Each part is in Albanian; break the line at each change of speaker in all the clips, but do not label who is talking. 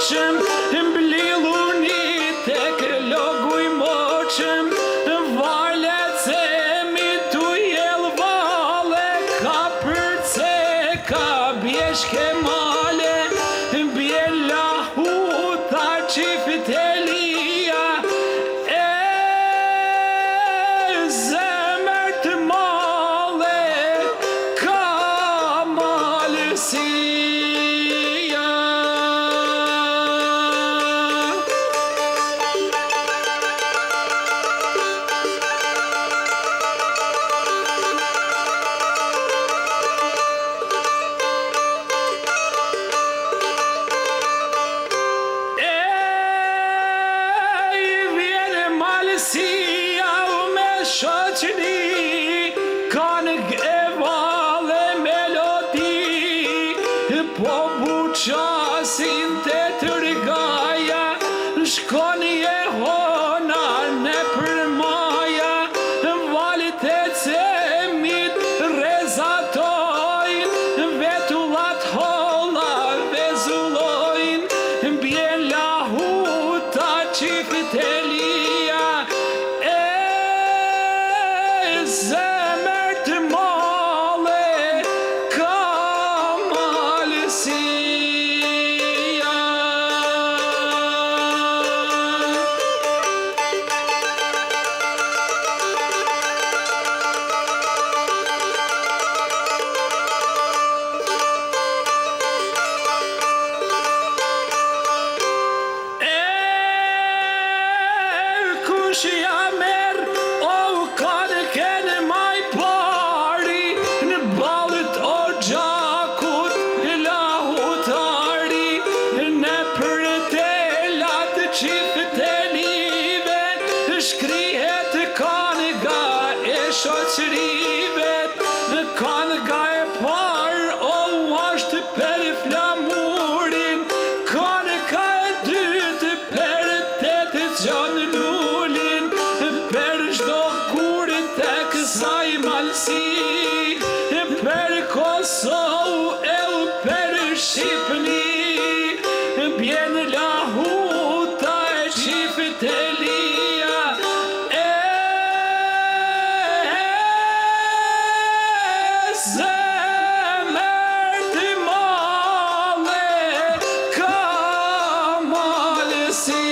moqëm, mbliluni tek logu i moqëm, valet se mi tu jel vale, ka përce, ka bjeshke male, bjella huta qiftelia, zemër të male, ka malësia. Malësia me shoqëri, kanë e vale melodi, po buqasin të tërgaja, shkoni e hona në përmaja, valit e cemit rezatojnë, vetullat holla vezullojnë, bjella huta qiftelia, zemër të male, ka malësia. Kush ja merr, o kanë kene maj pari, në balët o gjakut lahutari, në përtelat qiftelive, shkrihet kanë ga e shoqërive, kanë ga e par, o ashtë për flamurin, kanë ka e dytë për tetë gjanë lullin, për shdo kurin të kësaj malsi, për Kosovë e për Shqipni, bjen lahuta e qiftelia, zemër të male, ka malësia.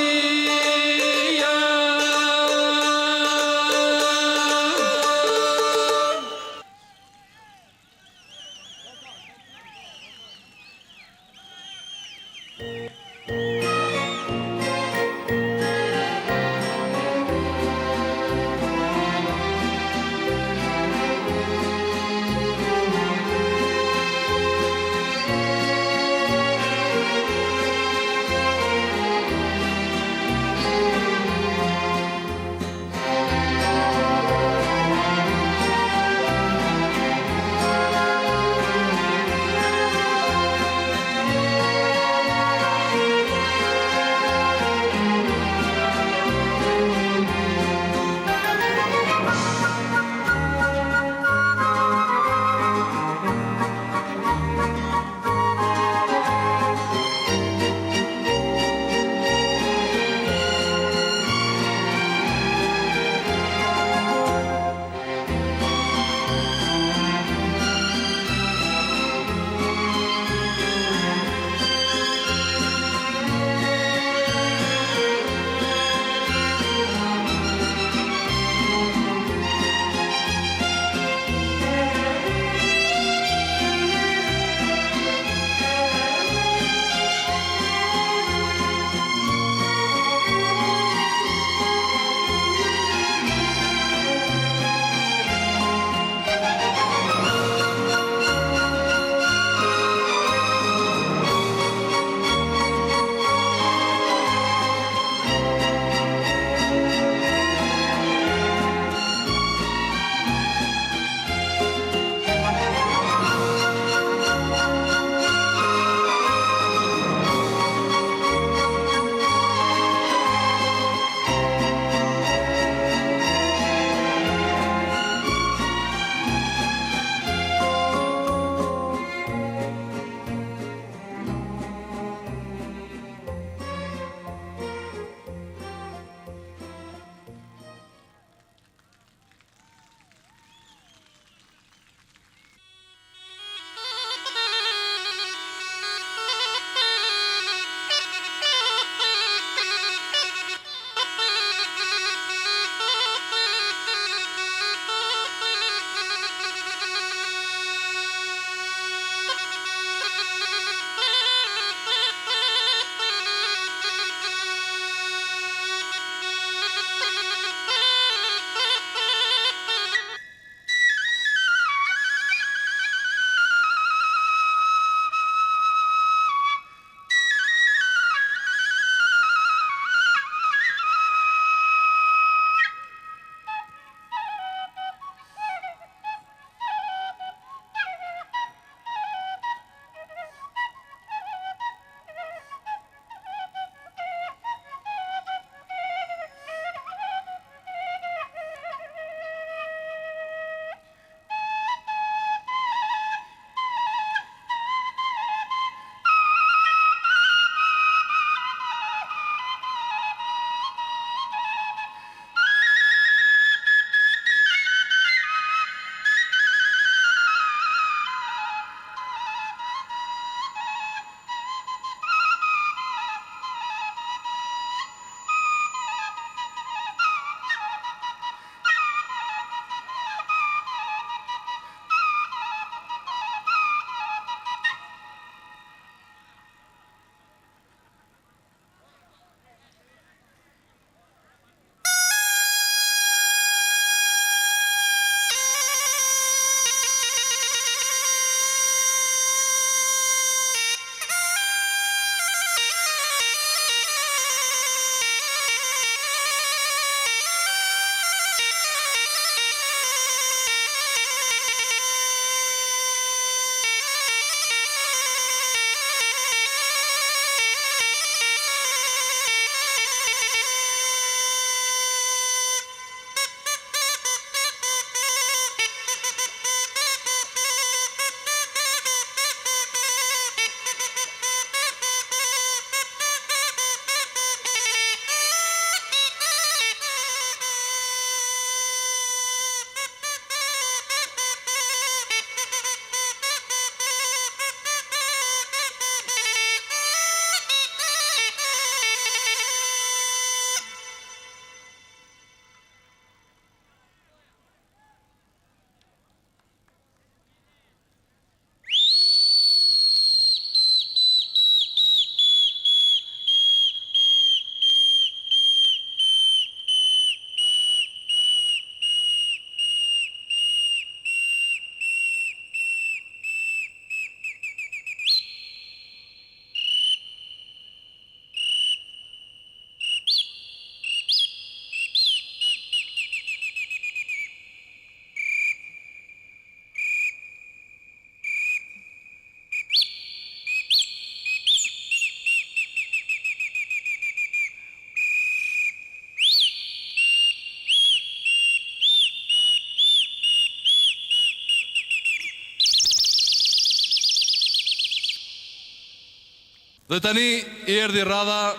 Dhe tani i erdhi radha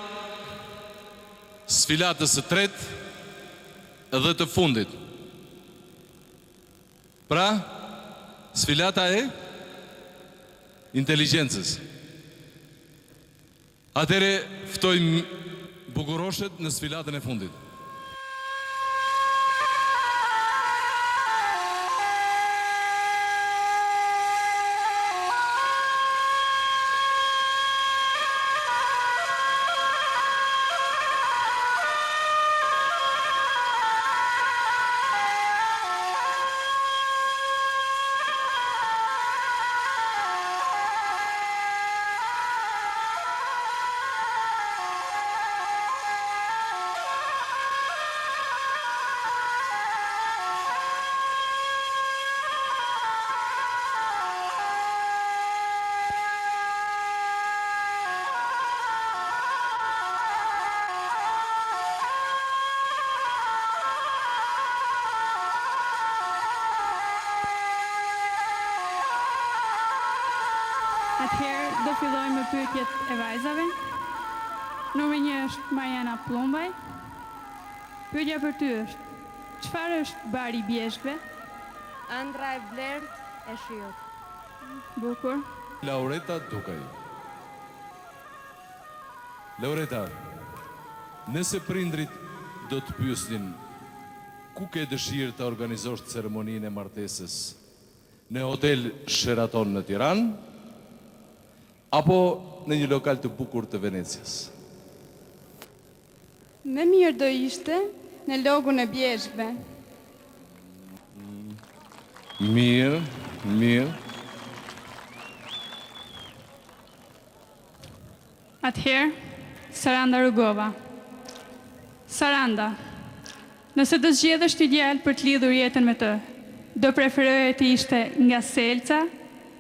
sfilatës së tretë dhe të fundit. Pra, sfilata e inteligjencës. Atëre ftojmë bukuroshet në sfilatën e fundit.
Atëherë do fillojmë me pyetjet e vajzave. Numri 1 është Mariana Plumbaj. Pyetja për ty është: çfarë është bari i bjeshkëve?
Ëndra e blerët e shiut.
Bukur.
Laureta Dukaj. Laureta, nëse prindrit do të pyesnin ku ke dëshirë të organizosh ceremoninë e martesës, në hotel Sheraton në Tiranë apo në një lokal të bukur të Venecias?
Më mirë do ishte në logun e bjeshkëve.
Mirë, mirë.
Atëherë, Saranda Rugova. Saranda, nëse do zgjedhësh një djalë për të lidhur jetën me të, do preferoje të ishte nga Selca,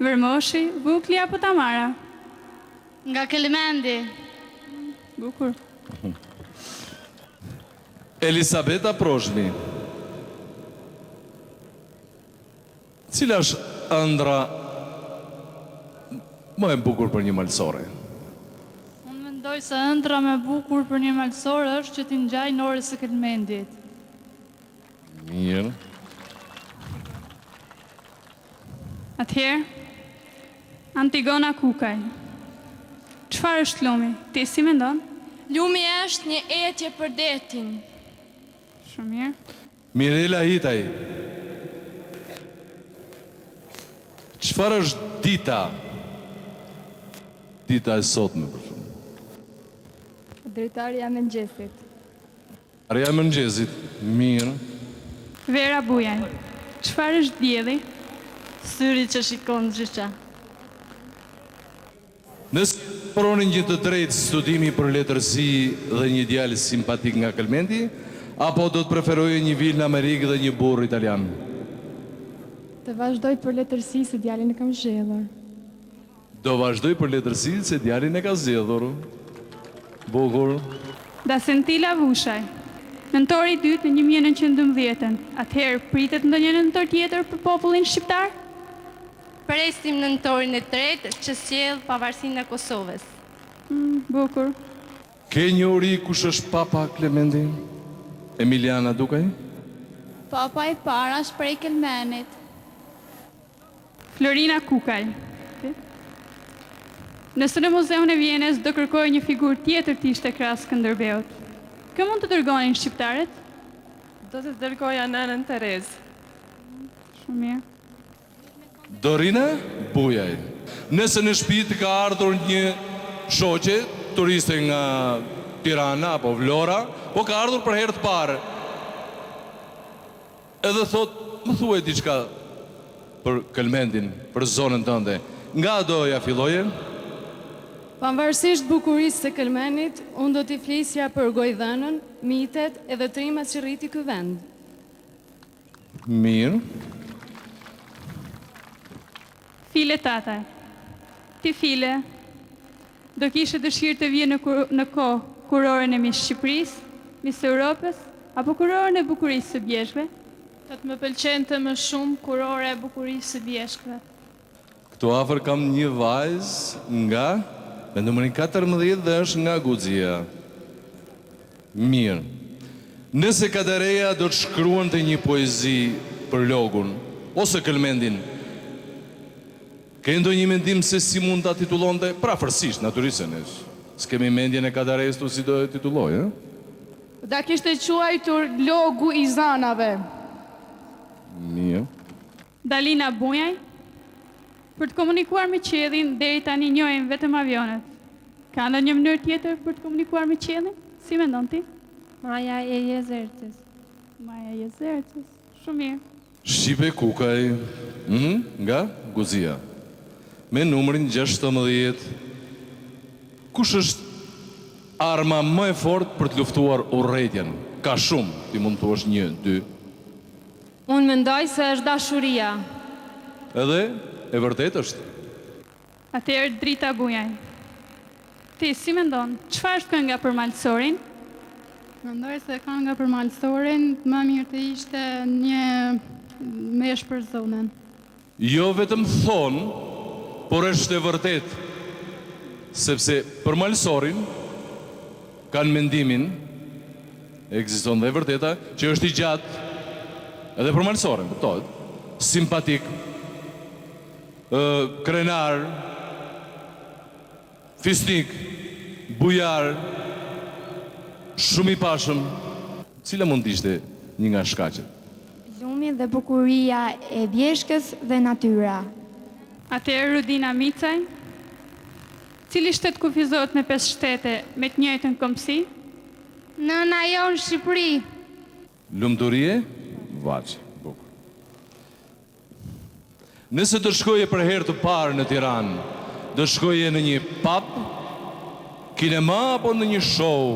Vërmoshi, Vukli apo Tamara?
Nga Kelmendi.
Bukur.
Elisabeta Prozhmi. Cila është ëndra më e bukur për një malsore?
Unë mendoj se ëndra më e bukur për një malsor është që t'i ngjaj në orën e Kelmendit.
Mirë.
Atëherë, Antigona Kukaj. Çfarë është lumi? Ti si mendon?
Lumi është një etje për detin.
Shumë mirë.
Mirela Hitaj. Çfarë është dita? Dita e sotme për shumë.
Dritarja me mëngjesit.
Arja e mëngjesit. Mirë.
Vera Bujaj. Çfarë është dielli?
Syri që shikon gjithçka.
Nëse pronin një të drejtë studimi për letërsi dhe një djalë simpatik nga Kelmendi, apo do të preferoje një vilë në Amerikë dhe një burr italian?
Të vazhdoj për letërsi se djalin e kam zgjedhur.
Do vazhdoj për letërsi se djalin e ka zgjedhur. Bukur.
Dasentila Vushaj. Nëntori i dytë në 1912. Atëherë pritet ndonjë nëntor tjetër për popullin shqiptar?
Presim nëntorin e tretë që sjell pavarësinë e Kosovës.
Bukur.
Ke një uri kush është Papa Klemendi? Emiliana Dukaj?
Papa i para është prej Kelmenit. Florina Kukaj. Nëse në Muzeun e Vjenës do kërkoj një figurë tjetër të ishte krahas Skënderbeut, kë mund të dërgonin shqiptarët?
Do të dërgoja nënën Terez.
Shumë mirë.
Dorina Bujaj. Nëse në shtëpi të ka ardhur një shoqe turiste nga Tirana apo Vlora, po ka ardhur për herë të parë, edhe thot, më thuaj diçka për Kelmendin, për zonën tënde, nga do ja filloje?
Pavarësisht bukurisë së Kelmenit, unë do t'i flisja për Gojdhënën, mitet edhe trimat që rriti ky vend.
Mirë.
File tataj. Ti file, do kishe dëshirë të vje në kohë kuroren e Miss Shqipërisë, Miss Europës, apo kuroren e bukurisë së bjeshkëve?
Të më pëlqente më shumë kurore e bukurisë së bjeshkëve.
Këtu afër kam një vajzë nga me numërin 14 dhe është nga Guxia. Mirë. Nëse Kadareja do të shkruan të një poezi për logun, ose Këlmendin, ke ndo një mendim se si mund të titulonte? Prafërsisht, naturisht se ne s'kemi mendjen e Kadarejës tu si do e titulloj,
Da kishte quajtur logu i zanave.
Mirë.
Dalina Bujaj, për të komunikuar me qiellin, deri tani njohin vetëm avionet. Ka ndonjë mënyrë tjetër për të komunikuar me qiellin? Si mendon ti?
Maja e Jezercis.
Maja Jezercis. Shumë mirë.
Shqipe Kukaj, nga Guxia. Me numrin 16. Kush është arma më e fortë për të luftuar urrëtitjen? Ka shumë, ti mund të thuash 1, 2.
Unë mendoj se është dashuria.
Edhe e vërtet është.
Atëherë Drita Bujaj. Ti si mendon? Çfarë është kënga për Malsorin?
Mendoj se kënga për Malsorin më mirë të ishte një mesh për zonën.
Jo vetëm thonë, por është e vërtet. Sepse për Malsorin kanë mendimin, ekziston dhe e vërteta, që është i gjatë, edhe për Malsorin, kuptohet, simpatik, krenar, fisnik, bujar, shumë i pashëm. Cila mund të ishte një nga shkaqet?
Lumi dhe bukuria e Bjeshkës dhe natyra.
Atëherë Rudina Micaj. Cili shtet kufizohet me 5 shtete me të njëjtën kombësi?
Nëna jonë Shqipëri.
Lumturie? Vaç, bukur. Nëse të shkoje për herë të parë në Tiranë, do shkoje në një pub, kinema apo në një show?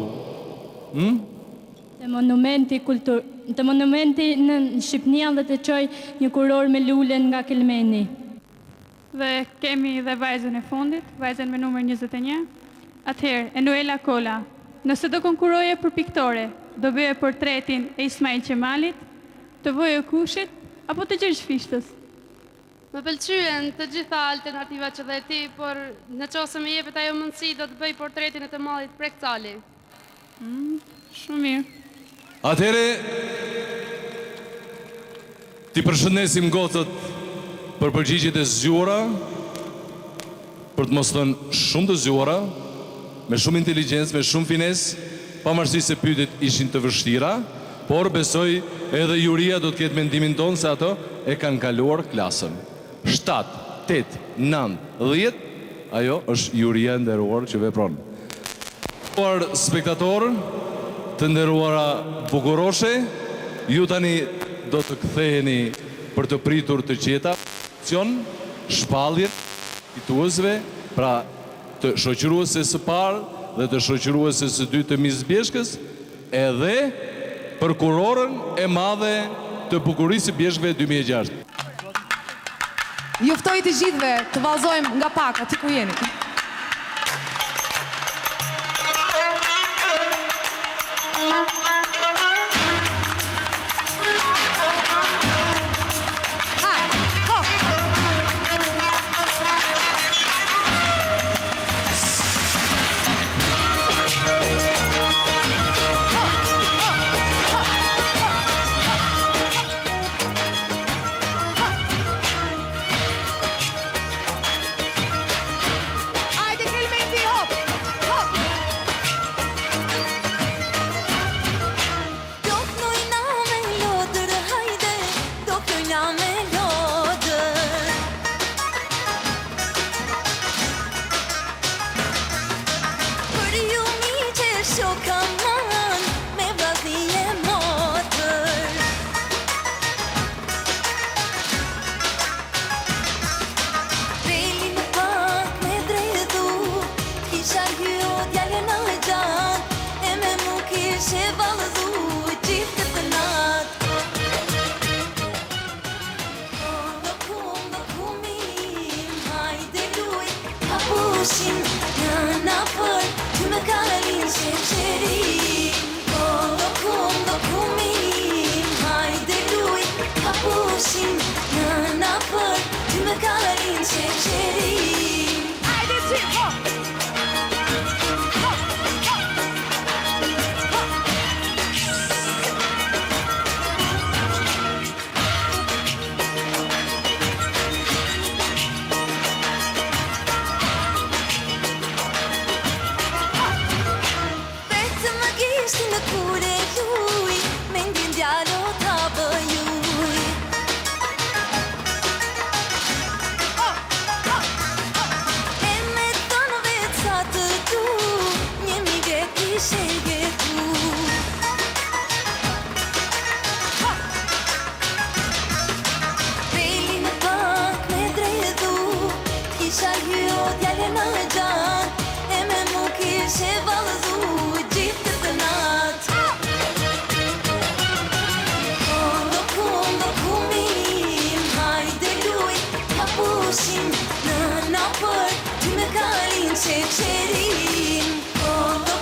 Të monumenti në Shqipnia dhe të qoj një kuror me lulen nga Kelmeni.
Dhe kemi dhe vajzën e fundit, vajzën me numër 21. Atëherë, Enuela Kola, nëse do konkuroje për piktore, do bëje portretin e Ismail Qemalit, të Vojë Kushit, apo të Gjergj Fishtës?
Më pëlqyen të gjitha alternativat që dhe ti, por në qose me jepet ajo mundësi do të bëj portretin e të mallit Prekcali.
Shumë mirë.
Atëhere, ti përshëndesim gocët për përgjigjet e zgjuara, për të mos thënë shumë të zgjuara, me shumë inteligjencë, me shumë finesë, pavarësisht se pyetjet ishin të vështira, por besoj edhe juria do të ketë mendimin tonë se ato e kanë kaluar klasën. 7, 8, 9, 10, ajo është juria e nderuar që vepron. Por spektatorë, të nderuara bukuroshe, ju tani do të ktheheni për të pritur të qeta, shpalljet fituesve, pra të shoqëruese së parë dhe të shoqëruese së dytë të Miss Bjeshkës, edhe për kurorën e madhe të bukurisë së Bjeshkëve 2006.
Ju ftoj të gjithëve të vallëzojmë nga pak aty ku jeni.
kishe gjetu. Beli me pak me drejtu, kisha hyo djale në gjatë, e me mu kishe valëzu gjithë të natë. Kondo kumim, hajde luj, ma pushim në napër, ty me kalin qeqerin. Kondo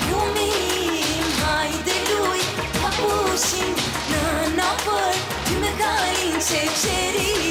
kumim, hajde luj, ma pushim në napër, ty me kalin qeqerin.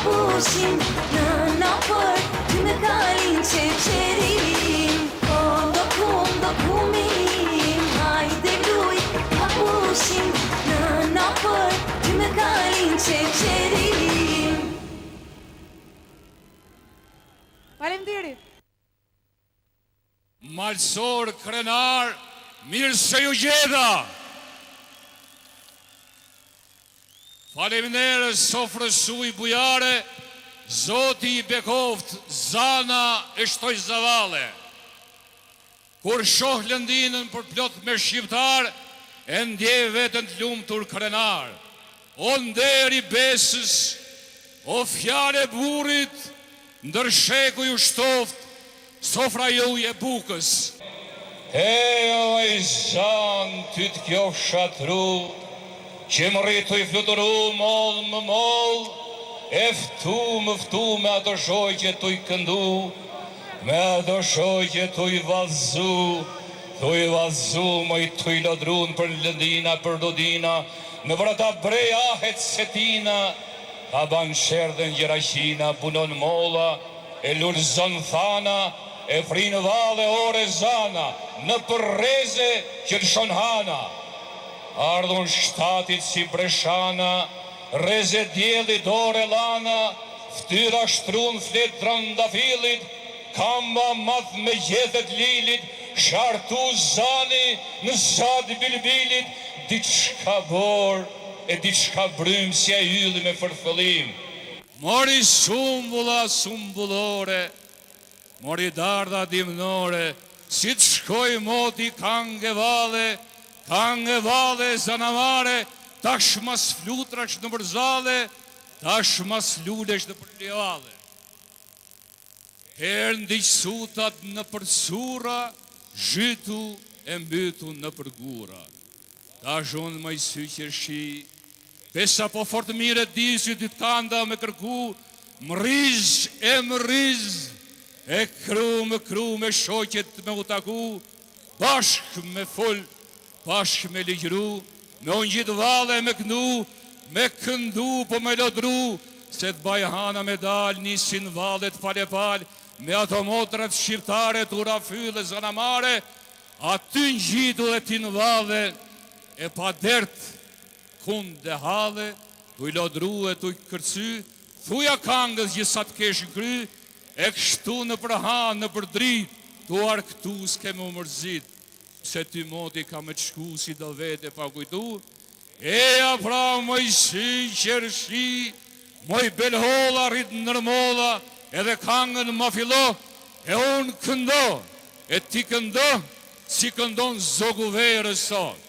Pushim në napër, ty me kalin qeqerin. Kondo kumim, hajde luj, ma pushim në napër, ty me kalin qeqerin.
Faleminderit.
Malsor krenar, mirë se ju gjeda. Faleminderit sofrës suj bujare, Zoti i bekoft, zana e shtoj zavale. Kur shoh lëndinën për plot me shqiptar, e ndje vetën të lumtur krenar. O nderi besës, o fjale burit, ndër sheku ju shtoft, sofra ju e bukës. O e zan, ty të kjo shatru, që më rritu i fluturu mollë më mollë, e ftu me ato shojqe tu i këndu, me ato shojqe tu i vazu, më i tu i lodrun për lëndina, për dodina, në për ata brej ahet setina, ta ban sherdhen gjerashina, punon molla, e lull zon thana, e frinë vale ore zana, në përreze që të shonhana, ardhun shtatit si breshana, reze djeli dore lana, ftyra shtrun flet trëndafilit, kamba madh me gjethet lilit, shartu zani në zad bilbilit, diçka bor e diçka brym si e ylli me fërfëllim. Mori sumbulla sumbullore, mori darda dimnore, si të shkoj moti kange vale zanamare, tash mas flutrash në përzale, tash mas lulesh në përljale. Her ndiqsutat në përsura, zhytu e mbytu në përgura. Tash unë më i sy qërshi, pesa po fort mire disi dy kanda me kërku, më riz, e kru me shoqet me utaku, bashk me fol, bashk me ligjru, me unë gjitë vale me këndu, me këndu po me lodru, se të bajhana me dal, nisin valet pale pal, me ato motrat shqiptare, tura fylle zanamare, aty në gjitu dhe ti në vale, e pa dert, kund dhe hale, tu i lodru e tu i kërcy, thuja kangës gjithë të kesh në kry, e kështu në përhan, në përdrit, tu arktu s'ke më mërzit, se ty moti ka me të shku si do vete pa kujtu, eja pra moj sy qërshi, moj belholla rrit nërmolla, edhe kangën ma fillo, e unë këndo, e ti këndo, si këndon zogu verë sot.